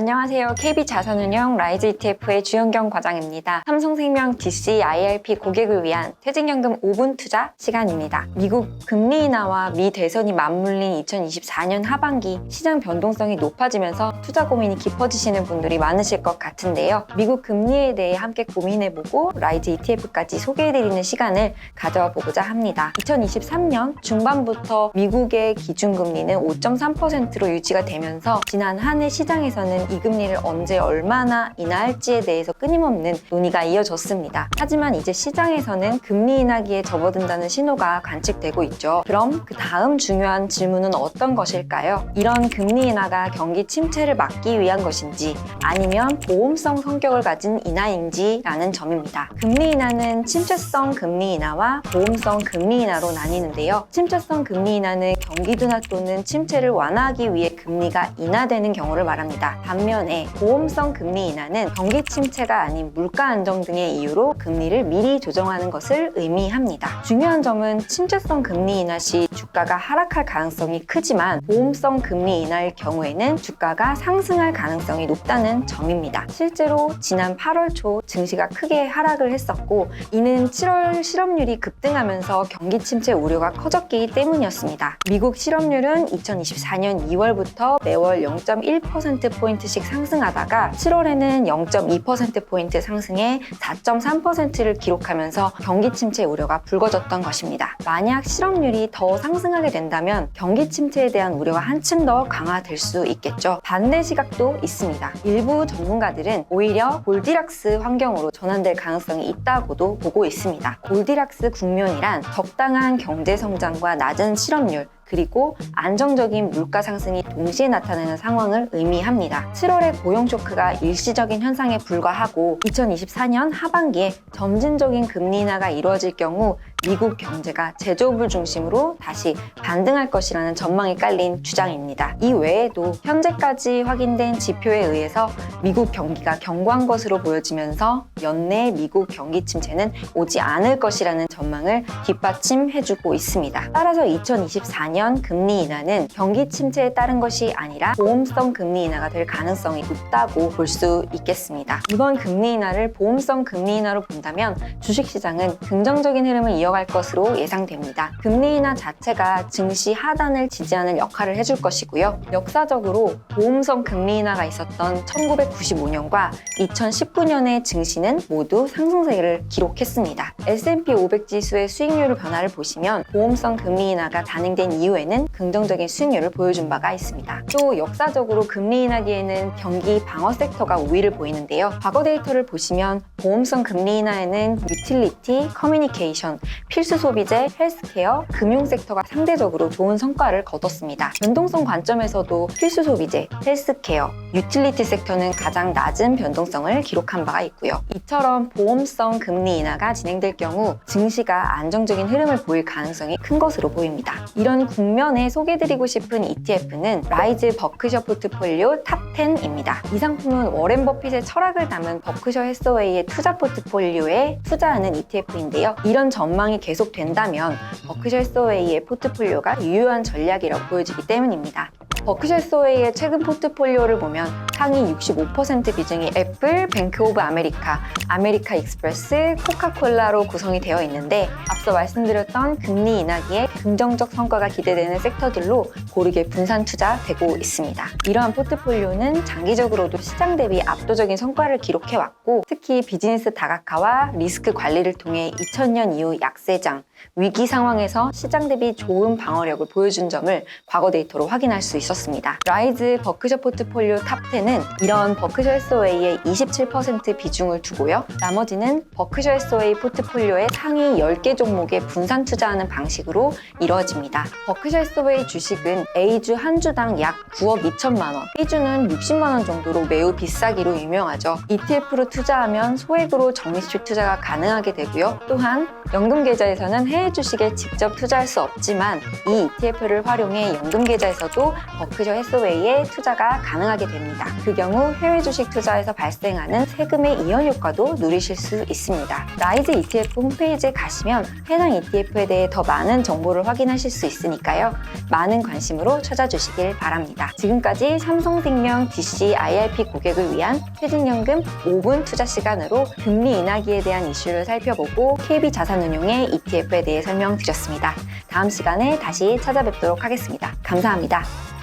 안녕하세요. KB자산운용 라이즈 ETF의 주현경 과장입니다. 삼성생명 DC IRP 고객을 위한 퇴직연금 5분 투자 시간입니다. 미국 금리 인하와 미 대선이 맞물린 2024년 하반기 시장 변동성이 높아지면서 투자 고민이 깊어지시는 분들이 많으실 것 같은데요. 미국 금리에 대해 함께 고민해보고 라이즈 ETF까지 소개해드리는 시간을 가져와 보고자 합니다. 2023년 중반부터 미국의 기준금리는 5.3%로 유지가 되면서 지난 한 해 시장에서는 이 금리를 언제 얼마나 인하할지에 대해서 끊임없는 논의가 이어졌습니다. 하지만 이제 시장에서는 금리 인하기에 접어든다는 신호가 관측되고 있죠. 그럼 그 다음 중요한 질문은 어떤 것일까요? 이런 금리 인하가 경기 침체를 막기 위한 것인지 아니면 보험성 성격을 가진 인하인지라는 점입니다. 금리 인하는 침체성 금리 인하와 보험성 금리 인하로 나뉘는데요. 침체성 금리 인하는 경기 둔화 또는 침체를 완화하기 위해 금리가 인하되는 경우를 말합니다. 반면에 보험성 금리 인하는 경기 침체가 아닌 물가 안정 등의 이유로 금리를 미리 조정하는 것을 의미합니다. 중요한 점은 침체성 금리 인하 시 주가가 하락할 가능성이 크지만 보험성 금리 인하일 경우에는 주가가 상승할 가능성이 높다는 점입니다. 실제로 지난 8월 초 증시가 크게 하락을 했었고 이는 7월 실업률이 급등하면서 경기 침체 우려가 커졌기 때문이었습니다. 미국 실업률은 2024년 2월부터 매월 0.1%포인트씩 상승하다가 7월에는 0.2%포인트 상승해 4.3%를 기록하면서 경기 침체 우려가 불거졌던 것입니다. 만약 실업률이 더 상승하게 된다면 경기 침체에 대한 우려가 한층 더 강화될 수 있겠죠. 반대 시각도 있습니다. 일부 전문가들은 오히려 골디락스 환경으로 전환될 가능성이 있다고도 보고 있습니다. 골디락스 국면이란 적당한 경제 성장과 낮은 실업률 그리고 안정적인 물가 상승이 동시에 나타나는 상황을 의미합니다. 7월의 고용 쇼크가 일시적인 현상에 불과하고 2024년 하반기에 점진적인 금리 인하가 이루어질 경우 미국 경제가 제조업을 중심으로 다시 반등할 것이라는 전망이 깔린 주장입니다. 이 외에도 현재까지 확인된 지표에 의해서 미국 경기가 견고한 것으로 보여지면서 연내 미국 경기 침체는 오지 않을 것이라는 전망을 뒷받침해주고 있습니다. 따라서 2024년 금리 인하는 경기 침체에 따른 것이 아니라 보험성 금리 인하가 될 가능성이 높다고 볼 수 있겠습니다. 이번 금리 인하를 보험성 금리 인하로 본다면 주식시장은 긍정적인 흐름을 이어갈 것으로 예상됩니다. 금리 인하 자체가 증시 하단을 지지하는 역할을 해줄 것이고요. 역사적으로 보험성 금리 인하가 있었던 1995년과 2019년의 증시는 모두 상승세를 기록했습니다. S&P 500 지수의 수익률 변화를 보시면 보험성 금리 인하가 단행된 이후에는 긍정적인 수익률을 보여준 바가 있습니다. 또 역사적으로 금리 인하기에는 경기 방어 섹터가 우위를 보이는데요. 과거 데이터를 보시면 보험성 금리 인하에는 유틸리티, 커뮤니케이션, 필수 소비재, 헬스케어, 금융 섹터가 상대적으로 좋은 성과를 거뒀습니다. 변동성 관점에서도 필수 소비재, 헬스케어, 유틸리티 섹터는 가장 낮은 변동성을 기록한 바가 있고요. 이처럼 보험성 금리 인하가 진행될 경우 증시가 안정적인 흐름을 보일 가능성이 큰 것으로 보입니다. 이런 국면에 소개해드리고 싶은 ETF는 라이즈 버크셔 포트폴리오 탑10입니다. 이 상품은 워렌 버핏의 철학을 담은 버크셔 해서웨이의 투자 포트폴리오에 투자하는 ETF인데요. 이런 전망이 계속된다면 버크셔 해서웨이의 포트폴리오가 유효한 전략이라고 보여지기 때문입니다. 버크셔 해서웨이의 최근 포트폴리오를 보면 상위 65% 비중이 애플, 뱅크 오브 아메리카, 아메리카 익스프레스, 코카콜라로 구성이 되어 있는데 앞서 말씀드렸던 금리 인하기에 긍정적 성과가 기대되는 섹터들로 고르게 분산 투자되고 있습니다. 이러한 포트폴리오는 장기적으로도 시장 대비 압도적인 성과를 기록해왔고 특히 비즈니스 다각화와 리스크 관리를 통해 2000년 이후 약세장, 위기 상황에서 시장 대비 좋은 방어력을 보여준 점을 과거 데이터로 확인할 수 있었습니다. 라이즈 버크셔 포트폴리오 탑10은 이런 버크셔 해서웨이의 27% 비중을 두고요. 나머지는 버크셔 해서웨이 포트폴리오의 상위 10개 종목에 분산 투자하는 방식으로 이루어집니다. 버크셔 해서웨이 주식은 A주 한 주당 약 9억 2천만 원, B주는 60만 원 정도로 매우 비싸기로 유명하죠. ETF로 투자하면 소액으로 정리수익 투자가 가능하게 되고요. 또한 연금 계좌에서는 해외 주식에 직접 투자할 수 없지만 이 ETF를 활용해 연금 계좌에서도 버크셔 해서웨이에 투자가 가능하게 됩니다. 그 경우 해외 주식 투자에서 발생하는 세금의 이연 효과도 누리실 수 있습니다. 라이즈 ETF 홈페이지에 가시면 해당 ETF에 대해 더 많은 정보를 확인하실 수 있으니까요. 많은 관심으로 찾아주시길 바랍니다. 지금까지 삼성생명 DC IRP 고객을 위한 퇴직연금 5분 투자 시간으로 금리 인하기에 대한 이슈를 살펴보고 KB자산운용의 ETF에 대해 설명드렸습니다. 다음 시간에 다시 찾아뵙도록 하겠습니다. 감사합니다.